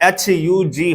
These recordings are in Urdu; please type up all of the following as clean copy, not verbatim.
HUG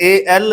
AL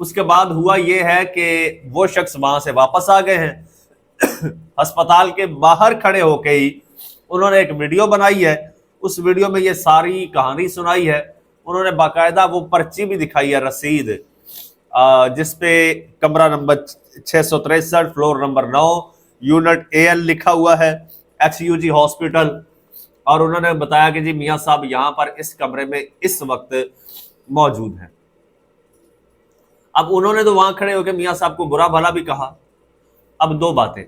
اس کے بعد ہوا یہ ہے کہ وہ شخص وہاں سے واپس آ گئے ہیں، ہسپتال کے باہر کھڑے ہو کے ہی انہوں نے ایک ویڈیو بنائی ہے، اس ویڈیو میں یہ ساری کہانی سنائی ہے، انہوں نے باقاعدہ وہ پرچی بھی دکھائی ہے، رسید، جس پہ کمرہ number 663 floor number 9 unit AL لکھا ہوا ہے، XUG ہاسپٹل، اور انہوں نے بتایا کہ جی میاں صاحب یہاں پر اس کمرے میں اس وقت موجود ہیں۔ اب انہوں نے تو وہاں کھڑے ہو کے میاں صاحب کو برا بھلا بھی کہا۔ اب دو باتیں،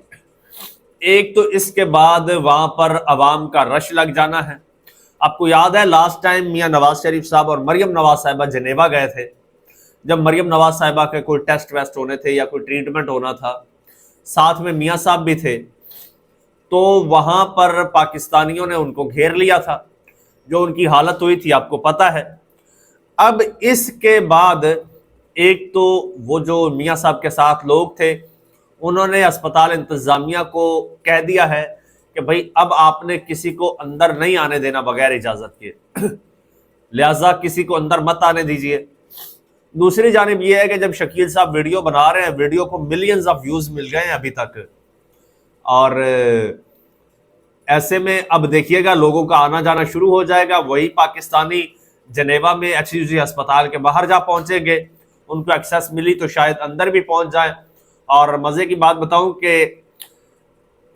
ایک تو اس کے بعد وہاں پر عوام کا رش لگ جانا ہے۔ آپ کو یاد ہے لاسٹ ٹائم میاں نواز شریف صاحب اور مریم نواز صاحبہ جنیوا گئے تھے، جب مریم نواز صاحبہ کے کوئی ٹیسٹ ویسٹ ہونے تھے یا کوئی ٹریٹمنٹ ہونا تھا، ساتھ میں میاں صاحب بھی تھے، تو وہاں پر پاکستانیوں نے ان کو گھیر لیا تھا، جو ان کی حالت ہوئی تھی آپ کو پتا ہے۔ اب اس کے بعد ایک تو وہ جو میاں صاحب کے ساتھ لوگ تھے انہوں نے اسپتال انتظامیہ کو کہہ دیا ہے کہ بھائی اب آپ نے کسی کو اندر نہیں آنے دینا بغیر اجازت کے، لہٰذا کسی کو اندر مت آنے دیجئے۔ دوسری جانب یہ ہے کہ جب شکیل صاحب ویڈیو بنا رہے ہیں، ویڈیو کو ملینز آف ویوز مل گئے ہیں ابھی تک، اور ایسے میں اب دیکھیے گا لوگوں کا آنا جانا شروع ہو جائے گا۔ وہی پاکستانی جنیوا میں XUG ہسپتال کے باہر جا پہنچیں گے، ان کو ایکسیس ملی تو شاید اندر بھی پہنچ جائیں۔ اور مزے کی بات بتاؤں کہ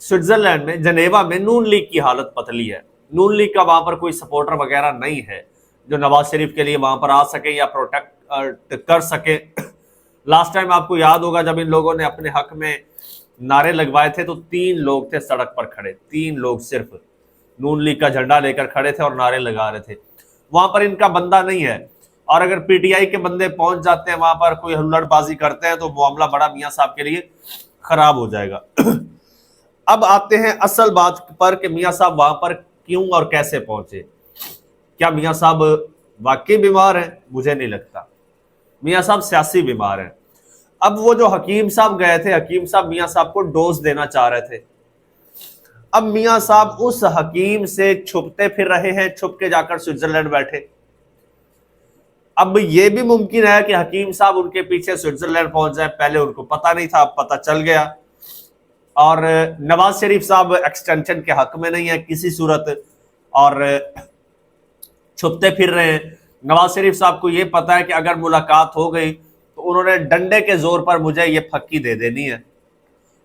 سوئٹزرلینڈ میں جنیوا میں نون لیگ کی حالت پتلی ہے، نون لیگ کا وہاں پر کوئی سپورٹر وغیرہ نہیں ہے جو نواز شریف کے لیے وہاں پر آ سکے یا پروٹیکٹ کر سکے۔ لاسٹ ٹائم آپ کو یاد ہوگا جب ان لوگوں نے اپنے حق میں نعرے لگوائے تھے تو 3 لوگ تھے سڑک پر کھڑے، 3 لوگ صرف نون لیگ کا جھنڈا لے کر کھڑے تھے اور نعرے لگا رہے تھے۔ وہاں پر ان کا بندہ نہیں ہے، اور اگر PTI کے بندے پہنچ جاتے ہیں وہاں پر کوئی ہلڑ بازی کرتے ہیں تو معاملہ بڑا میاں صاحب کے لیے خراب ہو جائے گا۔ اب آتے ہیں اصل بات پر کہ میاں صاحب وہاں پر کیوں اور کیسے پہنچے۔ کیا میاں صاحب واقعی بیمار ہیں؟ مجھے نہیں لگتا، میاں صاحب سیاسی بیمار ہیں۔ اب وہ جو حکیم صاحب گئے تھے، حکیم صاحب میاں صاحب کو ڈوز دینا چاہ رہے تھے، اب میاں صاحب اس حکیم سے چھپتے پھر رہے ہیں، چھپ کے جا کر سوئٹزرلینڈ بیٹھے۔ اب یہ بھی ممکن ہے کہ حکیم صاحب ان کے پیچھے سوئٹزرلینڈ پہنچ جائیں، پہلے ان کو پتہ نہیں تھا، اب پتہ چل گیا۔ اور نواز شریف صاحب ایکسٹینشن کے حق میں نہیں ہے کسی صورت، اور چھپتے پھر رہے ہیں۔ نواز شریف صاحب کو یہ پتا ہے کہ اگر ملاقات ہو گئی تو انہوں نے ڈنڈے کے زور پر مجھے یہ پھکی دے دینی ہے،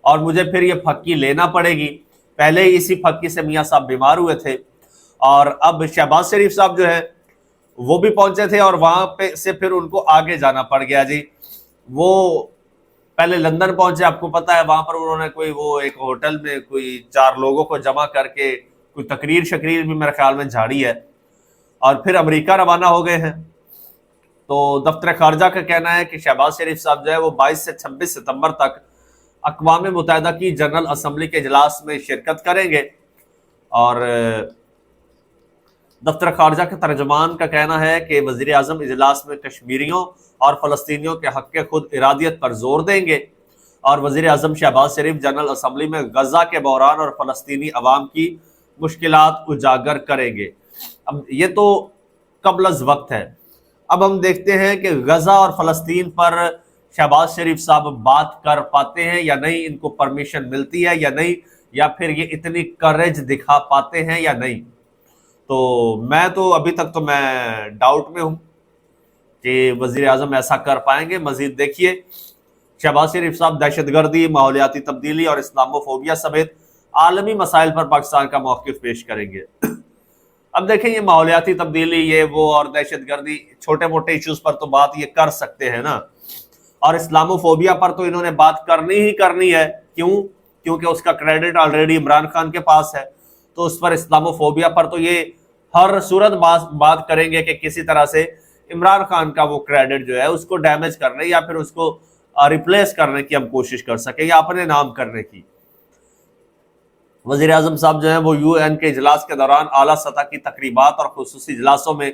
اور مجھے پھر یہ پھکی لینا پڑے گی۔ پہلے ہی اسی پھکی سے میاں صاحب بیمار ہوئے تھے، اور اب شہباز شریف صاحب جو ہے وہ بھی پہنچے تھے، اور وہاں پہ سے پھر ان کو آگے جانا پڑ گیا جی۔ وہ پہلے لندن پہنچے، آپ کو پتا ہے وہاں پر انہوں نے کوئی وہ ایک ہوٹل میں کوئی 4 لوگوں کو جمع کر کے کوئی تقریر شکریر بھی میرے خیال میں جھاڑی ہے، اور پھر امریکہ روانہ ہو گئے ہیں۔ تو دفتر خارجہ کا کہنا ہے کہ شہباز شریف صاحب جو ہے وہ 22 سے 26 ستمبر تک اقوام متحدہ کی جنرل اسمبلی کے اجلاس میں شرکت کریں گے، اور دفتر خارجہ کے ترجمان کا کہنا ہے کہ وزیر اعظم اجلاس میں کشمیریوں اور فلسطینیوں کے حق خود ارادیت پر زور دیں گے، اور وزیر اعظم شہباز شریف جنرل اسمبلی میں غزہ کے بحران اور فلسطینی عوام کی مشکلات اجاگر کریں گے۔ اب یہ تو قبل از وقت ہے، اب ہم دیکھتے ہیں کہ غزہ اور فلسطین پر شہباز شریف صاحب بات کر پاتے ہیں یا نہیں، ان کو پرمیشن ملتی ہے یا نہیں، یا پھر یہ اتنی کریج دکھا پاتے ہیں یا نہیں۔ تو میں تو ابھی تک تو میں ڈاؤٹ میں ہوں کہ وزیر اعظم ایسا کر پائیں گے۔ مزید دیکھیے شہباز شریف صاحب دہشت گردی، ماحولیاتی تبدیلی اور اسلامو فوبیا سمیت عالمی مسائل پر پاکستان کا موقف پیش کریں گے۔ اب دیکھیں یہ ماحولیاتی تبدیلی، یہ وہ اور دہشت گردی، چھوٹے موٹے ایشوز پر تو بات یہ کر سکتے ہیں نا، اور اسلامو فوبیا پر تو انہوں نے بات کرنی ہی کرنی ہے۔ کیوں؟ کیونکہ اس کا کریڈٹ آلریڈی عمران خان کے پاس ہے، تو اس پر اسلامو فوبیا پر تو یہ ہر صورت بات کریں گے کہ کسی طرح سے عمران خان کا وہ کریڈٹ جو ہے اس کو ڈیمیج کرنے یا پھر اس کو ریپلیس کرنے کی ہم کوشش کر سکیں، یا اپنے نام کرنے کی۔ وزیر اعظم صاحب جو ہیں وہ UN کے اجلاس کے دوران اعلیٰ سطح کی تقریبات اور خصوصی اجلاسوں میں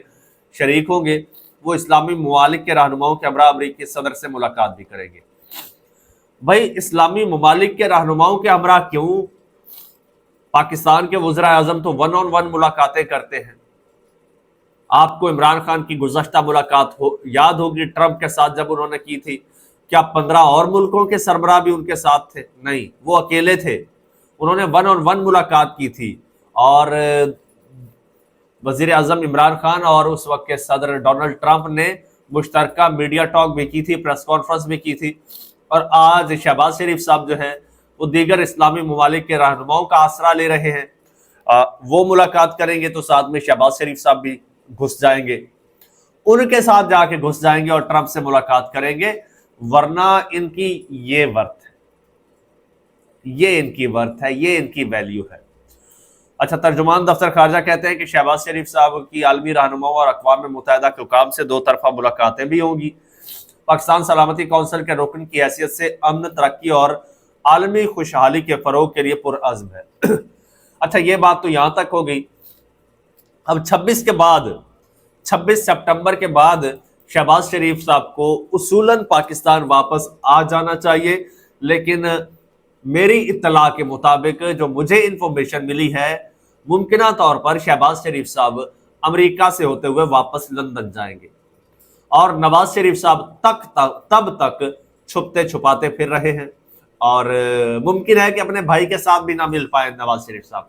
شریک ہوں گے۔ وہ اسلامی ممالک کے رہنماؤں کے ہمراہ امریکی صدر سے ملاقات بھی کریں گے۔ بھائی اسلامی ممالک کے رہنماؤں کے ہمراہ کیوں؟ پاکستان کے وزراء اعظم تو 1 on 1 ملاقاتیں کرتے ہیں۔ آپ کو عمران خان کی گزشتہ ملاقات یاد ہوگی ٹرمپ کے ساتھ جب انہوں نے کی تھی، کیا 15 اور ملکوں کے سربراہ بھی ان کے ساتھ تھے؟ نہیں، وہ اکیلے تھے۔ انہوں نے 1 on 1 ملاقات کی تھی، اور وزیر اعظم عمران خان اور اس وقت کے صدر ڈونلڈ ٹرمپ نے مشترکہ میڈیا ٹاک بھی کی تھی، پریس کانفرنس بھی کی تھی۔ اور آج شہباز شریف صاحب جو ہیں وہ دیگر اسلامی ممالک کے رہنماؤں کا آسرا لے رہے ہیں، وہ ملاقات کریں گے تو ساتھ میں شہباز شریف صاحب بھی گھس جائیں گے، ان کے ساتھ جا کے گھس جائیں گے اور ٹرمپ سے ملاقات کریں گے، ورنہ ان کی یہ ورتھ ہے، یہ ان کی ورتھ ہے، یہ ان کی ویلیو ہے۔ اچھا، ترجمان دفتر خارجہ کہتے ہیں کہ شہباز شریف صاحب کی عالمی رہنماؤں اور اقوام متحدہ کے حکام سے 2 طرفہ ملاقاتیں بھی ہوں گی۔ پاکستان سلامتی کونسل کے رکن کی حیثیت سے امن، ترقی اور عالمی خوشحالی کے فروغ کے لیے پرعزم ہے۔ اچھا، یہ بات تو یہاں تک ہو گئی۔ اب 26 سپٹمبر کے بعد شہباز شریف صاحب کو اصولاً پاکستان واپس آ جانا چاہیے، لیکن میری اطلاع کے مطابق جو مجھے انفارمیشن ملی ہے، ممکنہ طور پر شہباز شریف صاحب امریکہ سے ہوتے ہوئے واپس لندن جائیں گے، اور نواز شریف صاحب تب تک چھپتے چھپاتے پھر رہے ہیں، اور ممکن ہے کہ اپنے بھائی کے ساتھ بھی نہ مل پائے نواز شریف صاحب،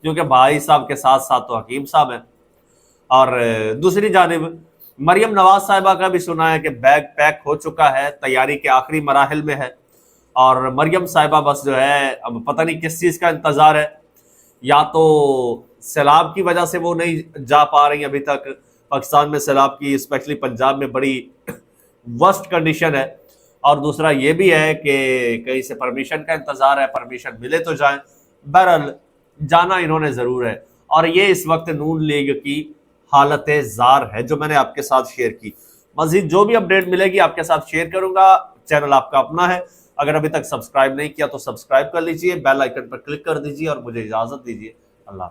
کیونکہ بھائی صاحب کے ساتھ ساتھ تو حکیم صاحب ہیں۔ اور دوسری جانب مریم نواز صاحبہ کا بھی سنا ہے کہ بیگ پیک ہو چکا ہے، تیاری کے آخری مراحل میں ہے، اور مریم صاحبہ بس جو ہے اب پتہ نہیں کس چیز کا انتظار ہے، یا تو سیلاب کی وجہ سے وہ نہیں جا پا رہی ابھی تک، پاکستان میں سیلاب کی اسپیشلی پنجاب میں بڑی ورسٹ کنڈیشن ہے، اور دوسرا یہ بھی ہے کہ کہیں سے پرمیشن کا انتظار ہے، پرمیشن ملے تو جائیں۔ بہرحال جانا انہوں نے ضرور ہے، اور یہ اس وقت نون لیگ کی حالت زار ہے جو میں نے آپ کے ساتھ شیئر کی۔ مزید جو بھی اپڈیٹ ملے گی آپ کے ساتھ شیئر کروں گا۔ چینل آپ کا اپنا ہے، اگر ابھی تک سبسکرائب نہیں کیا تو سبسکرائب کر لیجئے، بیل آئیکن پر کلک کر دیجئے، اور مجھے اجازت دیجئے۔ اللہ